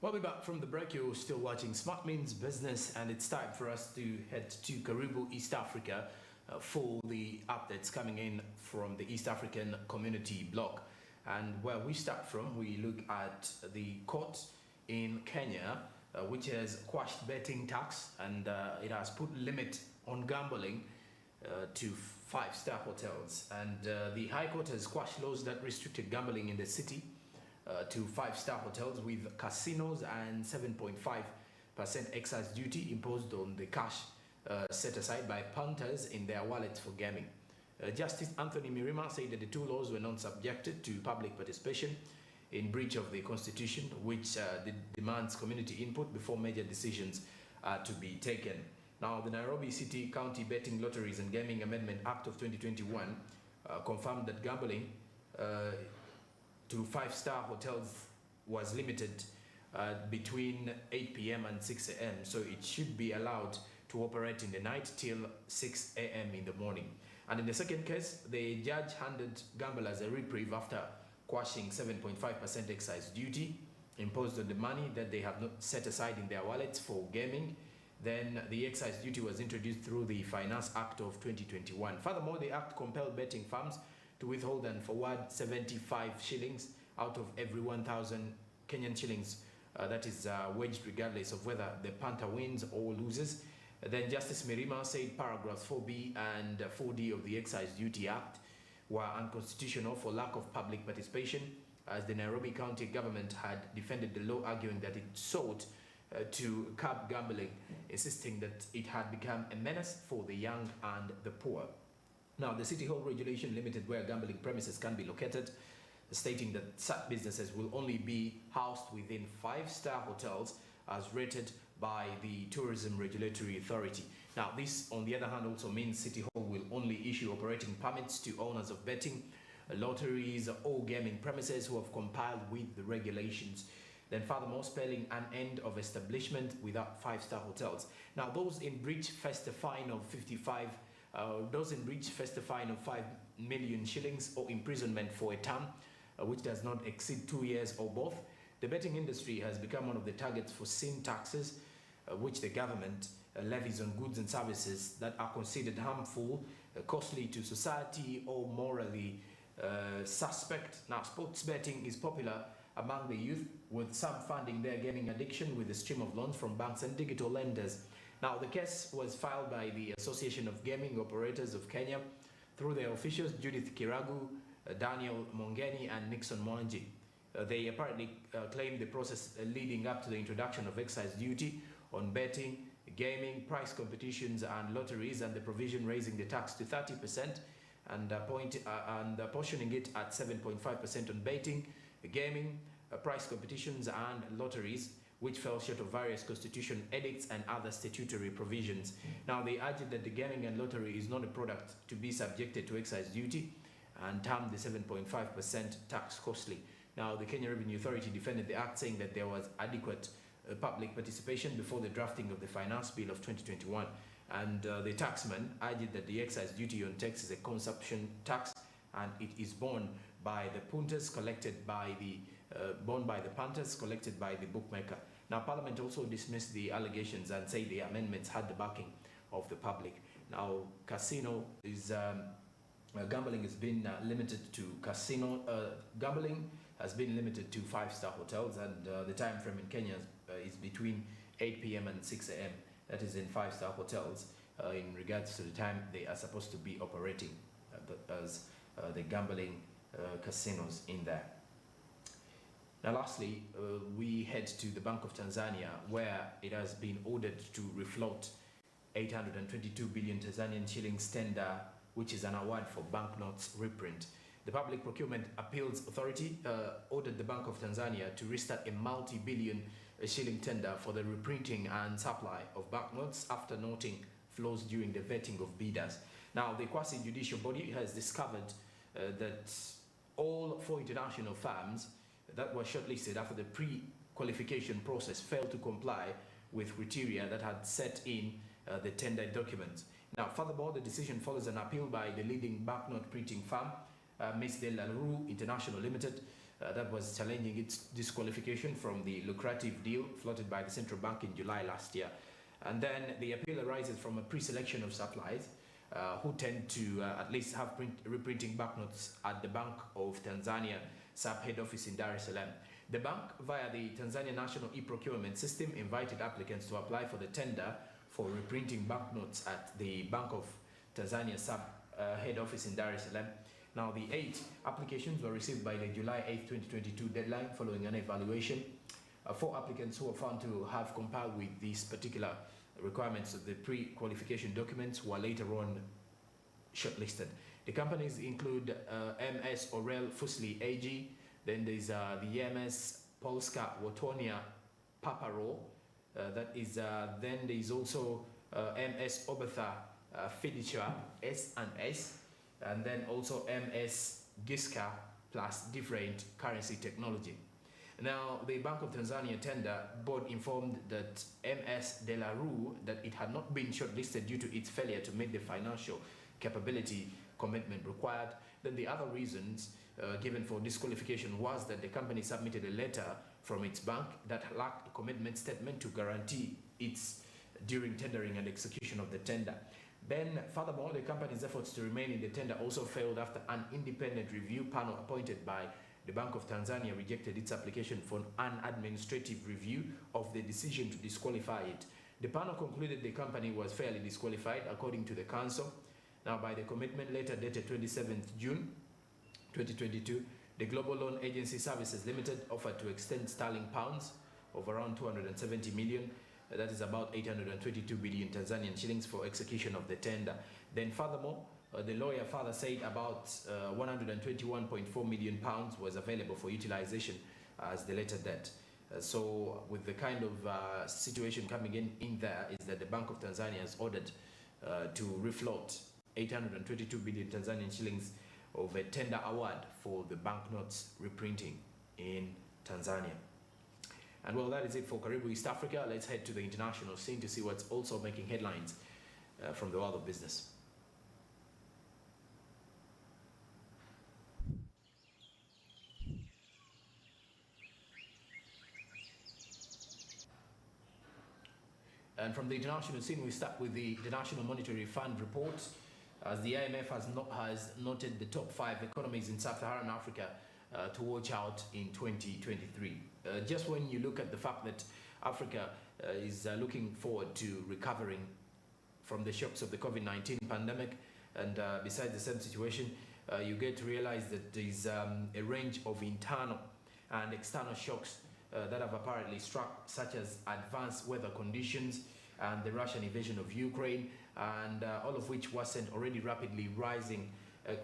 We'll be back from the break. You're still watching Smart Means Business, and it's time for us to head to Karibu, East Africa, for the updates coming in from the East African Community Bloc. And where we start from, we look at the court in Kenya, which has quashed betting tax, and it has put limit on gambling to five-star hotels. And the High Court has quashed laws that restricted gambling in the city to five-star hotels, with casinos and 7.5% excise duty imposed on the cash set aside by punters in their wallets for gaming. Justice Anthony Mirima said that the two laws were not subjected to public participation in breach of the Constitution, which demands community input before major decisions are to be taken. Now, the Nairobi City County Betting, Lotteries and Gaming Amendment Act of 2021 confirmed that gambling to five-star hotels was limited between 8 p.m. and 6 a.m. So it should be allowed to operate in the night till 6 a.m. in the morning. And in the second case, the judge handed gamblers a reprieve after quashing 7.5% excise duty imposed on the money that they have not set aside in their wallets for gaming. Then the excise duty was introduced through the Finance Act of 2021. Furthermore, the act compelled betting firms to withhold and forward 75 shillings out of every 1,000 Kenyan shillings that is waged regardless of whether the punter wins or loses. Then Justice Mirima said paragraphs 4B and 4D of the Excise Duty Act were unconstitutional for lack of public participation, as the Nairobi County government had defended the law, arguing that it sought to curb gambling, insisting that it had become a menace for the young and the poor. Now, the City Hall regulation limited where gambling premises can be located, stating that such businesses will only be housed within five-star hotels as rated by the Tourism Regulatory Authority. Now, this, on the other hand, also means City Hall will only issue operating permits to owners of betting, lotteries, or gaming premises who have complied with the regulations. Then furthermore, spelling an end of establishment without five-star hotels. Now, those in breach face a fine of 5 million shillings or imprisonment for a term which does not exceed 2 years or both. The betting industry has become one of the targets for sin taxes, which the government levies on goods and services that are considered harmful, costly to society, or morally suspect. Now, sports betting is popular among the youth, with some funding their gaming addiction with a stream of loans from banks and digital lenders. Now, the case was filed by the Association of Gaming Operators of Kenya through their officials Judith Kiragu, Daniel Mongeni, and Nixon Mwanji. They apparently claimed the process leading up to the introduction of excise duty on betting, gaming, prize competitions, and lotteries, and the provision raising the tax to 30% and apportioning it at 7.5% on betting, gaming, prize competitions, and lotteries, which fell short of various constitution edicts and other statutory provisions. Now, they argued that the gaming and lottery is not a product to be subjected to excise duty and termed the 7.5% tax costly. Now, the Kenya Revenue Authority defended the act, saying that there was adequate public participation before the drafting of the Finance Bill of 2021. And the taxman argued that the excise duty on tax is a consumption tax, and it is borne by the punters, collected by the punters, collected by the bookmaker. Now, Parliament also dismissed the allegations and said the amendments had the backing of the public. Now, casino is gambling has been limited to gambling has been limited to five-star hotels, and the time frame in Kenya is between 8 p.m. and 6 a.m. That is in five-star hotels in regards to the time they are supposed to be operating as the gambling casinos in there. Now, lastly, we head to the Bank of Tanzania, where it has been ordered to refloat 822 billion Tanzanian shillings tender, which is an award for banknotes reprint. The Public Procurement Appeals Authority ordered the Bank of Tanzania to restart a multi-billion shilling tender for the reprinting and supply of banknotes after noting flaws during the vetting of bidders. Now, the quasi-judicial body has discovered that all 4 international firms that were shortlisted after the pre-qualification process failed to comply with criteria that had set in the tender documents. Now, furthermore, the decision follows an appeal by the leading banknote printing firm, Miss De La Rue International Limited, that was challenging its disqualification from the lucrative deal floated by the central bank in July last year. And then the appeal arises from a pre-selection of suppliers who tend to at least have reprinting banknotes at the Bank of Tanzania sub-head office in Dar es Salaam. The bank, via the Tanzania National E-Procurement System, invited applicants to apply for the tender for reprinting banknotes at the Bank of Tanzania sub-head office in Dar es Salaam. Now, the 8 applications were received by the July 8, 2022 deadline following an evaluation. 4 applicants who were found to have complied with these particular requirements of the pre-qualification documents were later on shortlisted. The companies include MS Orel Fusli AG, then there's the MS Polska Wotonia Paparo, then there's also MS Obertha Fiducia S&S, and then also MS Giska plus different currency technology. Now, the Bank of Tanzania tender board informed that MS De La Rue that it had not been shortlisted due to its failure to meet the financial capability commitment required. Then the other reasons given for disqualification was that the company submitted a letter from its bank that lacked a commitment statement to guarantee its during tendering and execution of the tender. Then, furthermore, the company's efforts to remain in the tender also failed after an independent review panel appointed by the Bank of Tanzania rejected its application for an administrative review of the decision to disqualify it. The panel concluded the company was fairly disqualified according to the council. Now, by the commitment letter dated 27th June 2022, the Global Loan Agency Services Limited offered to extend sterling pounds of around 270 million, that is about 822 billion Tanzanian shillings, for execution of the tender. Then furthermore, the lawyer further said about 121.4 million pounds was available for utilization as the later debt. So with the kind of situation coming in there is that the Bank of Tanzania has ordered to refloat 822 billion Tanzanian shillings of a tender award for the banknotes reprinting in Tanzania. And well, that is it for Karibu East Africa. Let's head to the international scene to see what's also making headlines from the world of business. And from the international scene, we start with the International Monetary Fund report, as the IMF has noted the top 5 economies in Sub-Saharan Africa to watch out in 2023. Just when you look at the fact that Africa is looking forward to recovering from the shocks of the COVID-19 pandemic, and besides the same situation, you get to realize that there is a range of internal and external shocks that have apparently struck, such as advanced weather conditions and the Russian invasion of Ukraine, and all of which worsened already rapidly rising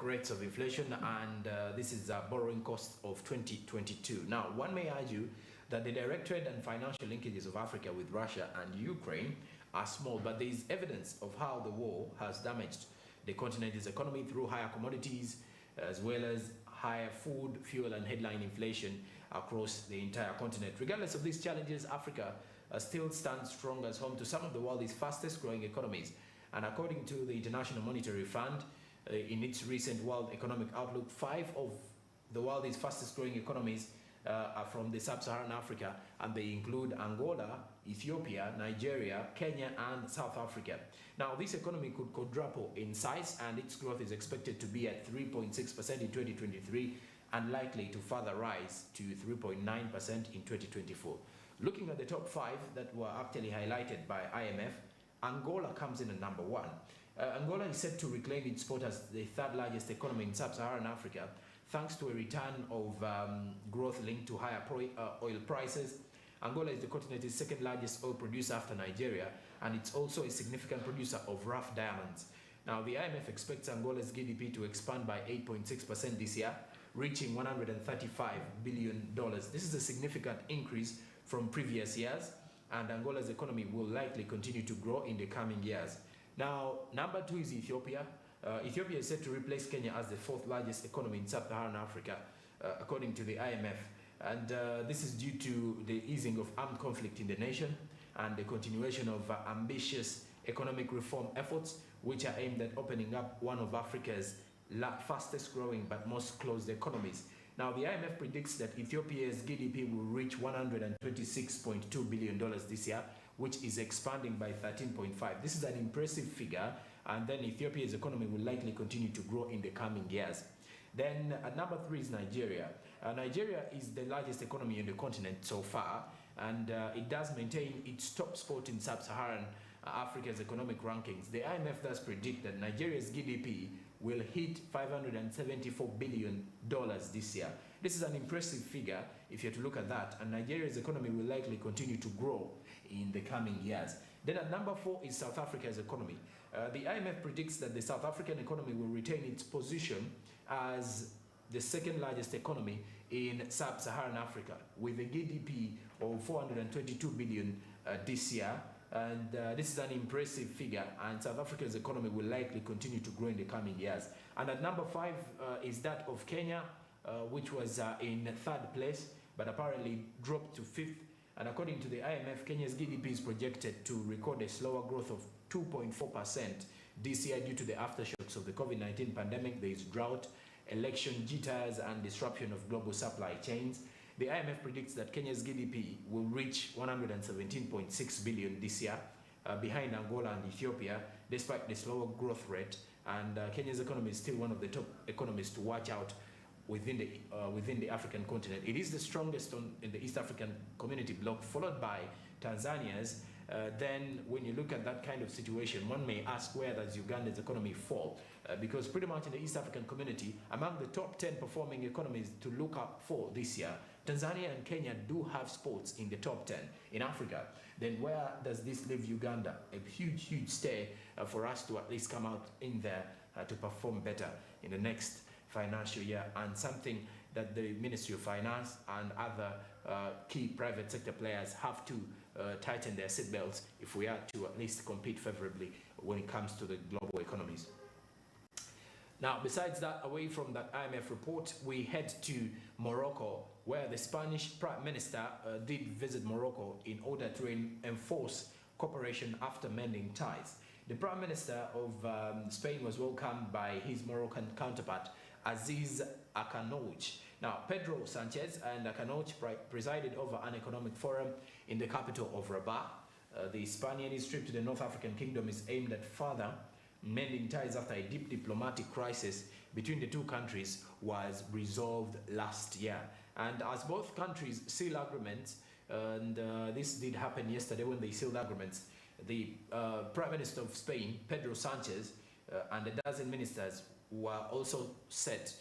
rates of inflation, and this is borrowing costs of 2022. Now, one may argue that the direct trade and financial linkages of Africa with Russia and Ukraine are small, but there is evidence of how the war has damaged the continent's economy through higher commodities, as well as higher food, fuel, and headline inflation across the entire continent. Regardless of these challenges, Africa still stands strong as home to some of the world's fastest growing economies. And according to the International Monetary Fund, in its recent World Economic Outlook, 5 of the world's fastest growing economies are from the Sub-Saharan Africa, and they include Angola, Ethiopia, Nigeria, Kenya, and South Africa. Now, this economy could quadruple in size, and its growth is expected to be at 3.6% in 2023 and likely to further rise to 3.9% in 2024. Looking at the top 5 that were actually highlighted by IMF, Angola comes in at number 1. Angola is set to reclaim its spot as the 3rd largest economy in Sub-Saharan Africa, thanks to a return of growth linked to higher oil prices. Angola is the continent's 2nd largest oil producer after Nigeria, and it's also a significant producer of rough diamonds. Now, the IMF expects Angola's GDP to expand by 8.6% this year, reaching $135 billion. This is a significant increase from previous years, and Angola's economy will likely continue to grow in the coming years. Now, number 2 is Ethiopia. Ethiopia is set to replace Kenya as the 4th largest economy in Sub-Saharan Africa, according to the IMF. And this is due to the easing of armed conflict in the nation and the continuation of ambitious economic reform efforts, which are aimed at opening up one of Africa's fastest growing but most closed economies. Now, the IMF predicts that Ethiopia's GDP will reach $126.2 billion this year, which is expanding by 13.5. This is an impressive figure, and then Ethiopia's economy will likely continue to grow in the coming years. Then at number 3 is Nigeria. Nigeria is the largest economy on the continent so far, and it does maintain its top spot in sub-Saharan Africa's economic rankings. The IMF thus predict that Nigeria's GDP will hit $574 billion this year. This is an impressive figure if you're to look at that, and Nigeria's economy will likely continue to grow in the coming years. Then at number 4 is South Africa's economy. The IMF predicts that the South African economy will retain its position as the second largest economy in sub-Saharan Africa, with a GDP of 422 billion this year. And this is an impressive figure, and South Africa's economy will likely continue to grow in the coming years. And at number 5 is that of Kenya, which was in 3rd place, but apparently dropped to 5th. And according to the IMF, Kenya's GDP is projected to record a slower growth of 2.4% this year due to the aftershocks of the COVID-19 pandemic. There is drought, election jitters, and disruption of global supply chains. The IMF predicts that Kenya's GDP will reach 117.6 billion this year, behind Angola and Ethiopia, despite the slower growth rate. And Kenya's economy is still one of the top economies to watch out within the African continent. It is the strongest in the East African community bloc, followed by Tanzania's. Then when you look at that kind of situation, one may ask, where does Uganda's economy fall? Because pretty much in the East African community, among the top 10 performing economies to look up for this year, Tanzania and Kenya do have spots in the top 10 in Africa. Then where does this leave Uganda? A huge stay for us to at least come out in there to perform better in the next financial year, and something that the Ministry of Finance and other key private sector players have to tighten their seatbelts if we are to at least compete favorably when it comes to the global economies. Now, besides that, away from that IMF report, we head to Morocco, where the Spanish Prime Minister did visit Morocco in order to enforce cooperation after mending ties. The Prime Minister of Spain was welcomed by his Moroccan counterpart, Aziz Akanouch. Now, Pedro Sanchez and Akanouch presided over an economic forum in the capital of Rabat. The Spaniard's trip to the North African kingdom is aimed at further mending ties after a deep diplomatic crisis between the two countries was resolved last year. And as both countries seal agreements, and this did happen yesterday when they sealed agreements, the Prime Minister of Spain, Pedro Sanchez, and a dozen ministers were also set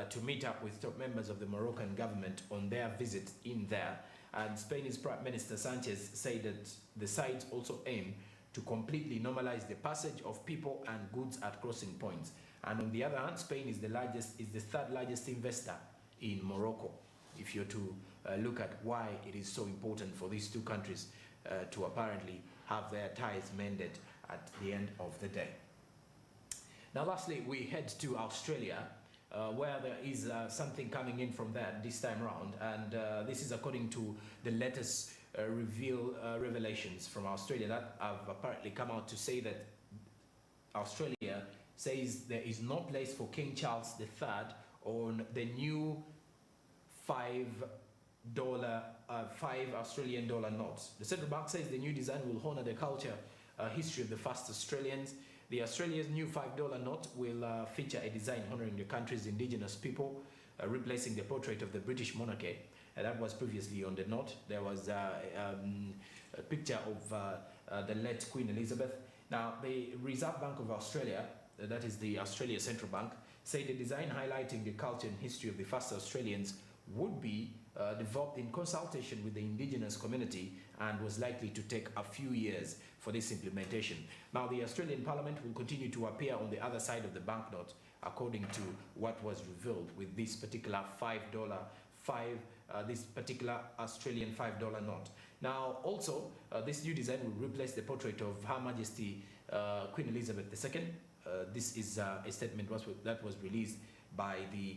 to meet up with top members of the Moroccan government on their visit in there. And Spain's Prime Minister Sanchez said that the sides also aim to completely normalize the passage of people and goods at crossing points. And on the other hand, Spain is the 3rd largest investor in Morocco, if you're to look at why it is so important for these two countries to apparently have their ties mended at the end of the day. Now, lastly, we head to Australia, where there is something coming in from there this time around, and this is according to the latest revelations from Australia that have apparently come out to say that Australia says there is no place for King Charles III on the new $5 Australian dollar notes. The central bank says the new design will honor the culture, history of the first Australians. The Australia's new $5 note will feature a design honoring the country's indigenous people, replacing the portrait of the British monarchy. That was previously on the note. There was a picture of the late Queen Elizabeth. Now, the Reserve Bank of Australia, that is the Australia Central Bank, said the design highlighting the culture and history of the first Australians would be developed in consultation with the indigenous community and was likely to take a few years for this implementation. Now, the Australian Parliament will continue to appear on the other side of the banknote, according to what was revealed with this particular this particular Australian $5 note. Now, also, this new design will replace the portrait of Her Majesty Queen Elizabeth II. This is a statement that was released by the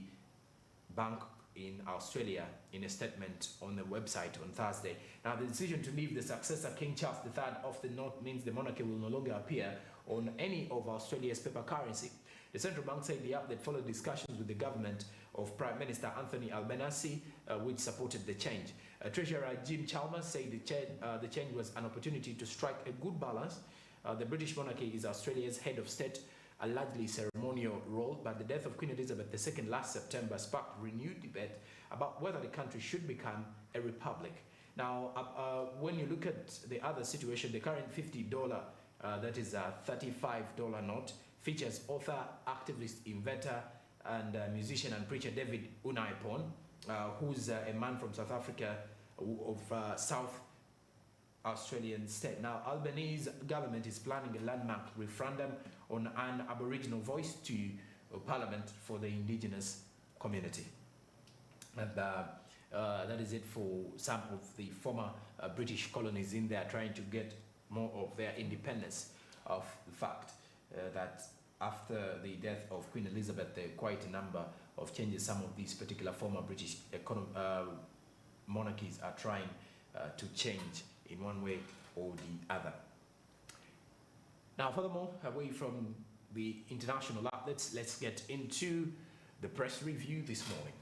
bank in Australia in a statement on the website on Thursday. Now, the decision to leave the successor King Charles III off the note means the monarchy will no longer appear on any of Australia's paper currency. The central bank said the update followed discussions with the government of Prime Minister Anthony Albanese, which supported the change. Treasurer Jim Chalmers said the change was an opportunity to strike a good balance. The British monarchy is Australia's head of state, a largely ceremonial role, but the death of Queen Elizabeth II last September sparked renewed debate about whether the country should become a republic. Now, when you look at the other situation, the current $50, that is a $35 note, features author, activist, inventor, and musician and preacher David Unaipon, who's a man from South Africa of South Australian state. Now, Albanese government is planning a landmark referendum on an Aboriginal voice to Parliament for the indigenous community. And that is it for some of the former British colonies in there trying to get more of their independence, of the fact that after the death of Queen Elizabeth, there are quite a number of changes. Some of these particular former British monarchies are trying to change in one way or the other. Now, furthermore, away from the international outlets, let's get into the press review this morning.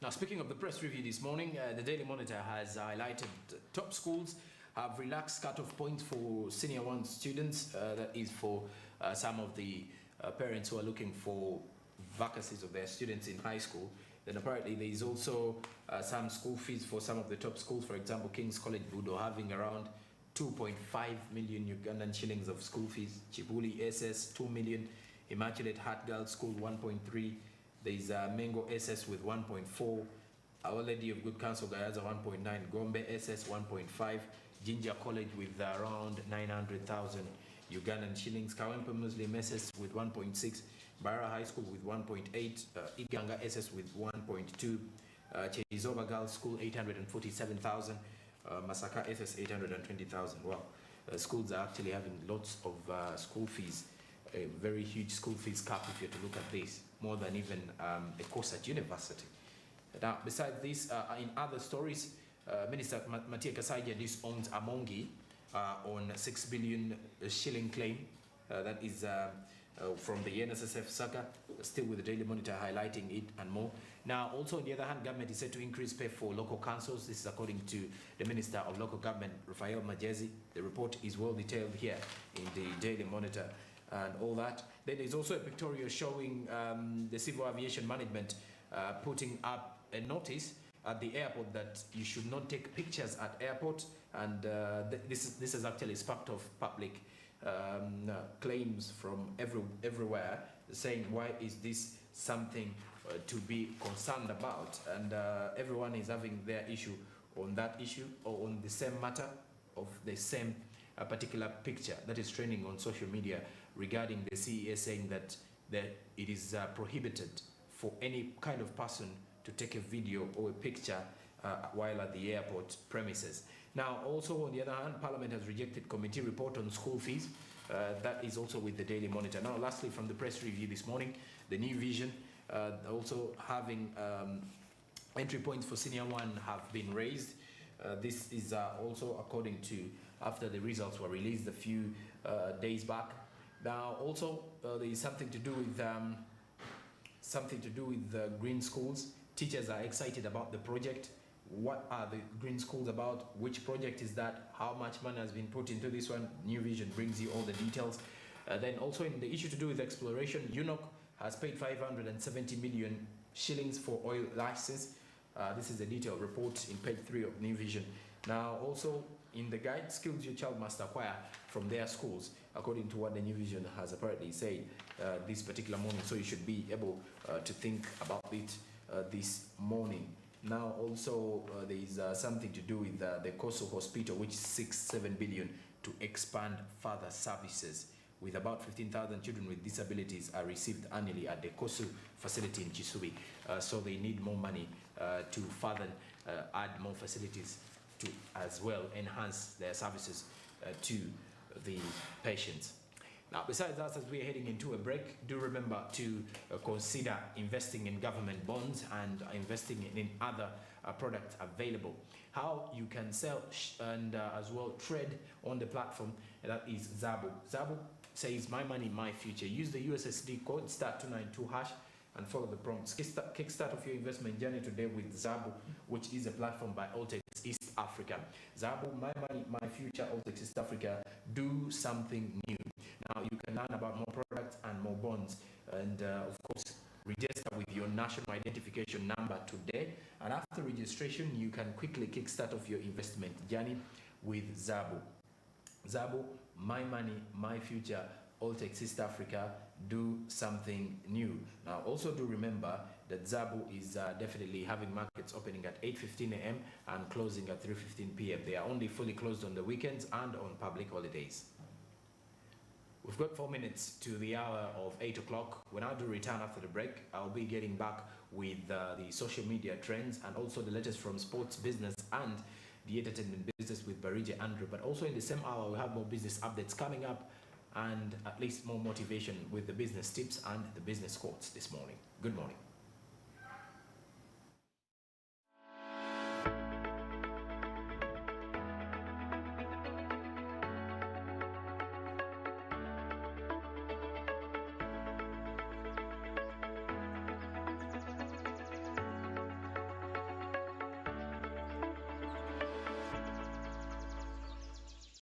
Now, speaking of the press review this morning, the Daily Monitor has highlighted top schools have relaxed cut-off points for Senior 1 students. That is for some of the parents who are looking for vacancies of their students in high school. Then apparently there is also some school fees for some of the top schools. For example, King's College Budo having around 2.5 million Ugandan shillings of school fees. Chibuli SS 2 million. Immaculate Heart Girls School 1.3. There is Mengo SS with 1.4. Our Lady of Good Counsel Gayaza 1.9. Gombe SS 1.5. Jinja College with around 900,000 Ugandan shillings. Kawempe Muslim SS with 1.6. Barra High School with 1.8. Iganga SS with 1.2. Cheizova Girls School 847,000. Masaka SS 820,000. Wow. Schools are actually having lots of school fees. A very huge school fees cap if you're to look at this, more than even a course at university. Now, besides this, in other stories, Minister Matia Kasaija disowns Amongi on 6 billion shilling claim. That is from the NSSF saga, still with the Daily Monitor highlighting it and more. Now, also on the other hand, government is set to increase pay for local councils. This is according to the Minister of Local Government, Rafael Majezi. The report is well detailed here in the Daily Monitor and all that. Then there's also a pictorial showing the Civil Aviation Management putting up a notice at the airport that you should not take pictures at airport, and this has actually sparked off public claims from everywhere, saying why is this something to be concerned about, and everyone is having their issue on that issue or on the same matter of the same particular picture that is trending on social media regarding the CES saying that it is prohibited for any kind of person to take a video or a picture while at the airport premises. Now, also on the other hand, Parliament has rejected committee report on school fees. That is also with the Daily Monitor. Now, lastly, from the press review this morning, the New Vision also having entry points for Senior 1 have been raised. This is also according to after the results were released a few days back. Now, also there is something to do with green schools. Teachers are excited about the project. What are the green schools about? Which project is that? How much money has been put into this one? New Vision brings you all the details. Then also in the issue to do with exploration, UNOC has paid 570 million shillings for oil license. This is a detailed report in page 3 of New Vision. Now, also in the guide, skills your child must acquire from their schools, according to what the New Vision has apparently said this particular morning. So you should be able to think about it this morning. Now, also there is something to do with the Koso Hospital, which seeks 7 billion to expand further services, with about 15,000 children with disabilities are received annually at the Koso facility in Chisubi. So they need more money to further add more facilities to as well enhance their services to the patients. Now, besides that, as we are heading into a break, do remember to consider investing in government bonds and investing in other products available. How you can sell and as well trade on the platform, that is Zabu. Zabu says my money, my future. Use the USSD code *292# and follow the prompts. Kickstart of your investment journey today with Zabu, which is a platform by Altex East Africa. Zabu, my money, my future. Altex East Africa, do something new. Now you can learn about more products and more bonds, and of course register with your national identification number today, and after registration you can quickly kickstart off your investment journey with Zabu. Zabu, my money, my future. Altex East Africa, do something new. Now also do remember that Zabu is definitely having markets opening at 8:15 a.m. and closing at 3:15 p.m. They are only fully closed on the weekends and on public holidays. We've got 4 minutes to the hour of 8 o'clock. When I do return after the break, I'll be getting back with the social media trends and also the latest from sports, business and the entertainment business with Barija Andrew. But also in the same hour, we'll have more business updates coming up and at least more motivation with the business tips and the business quotes this morning. Good morning.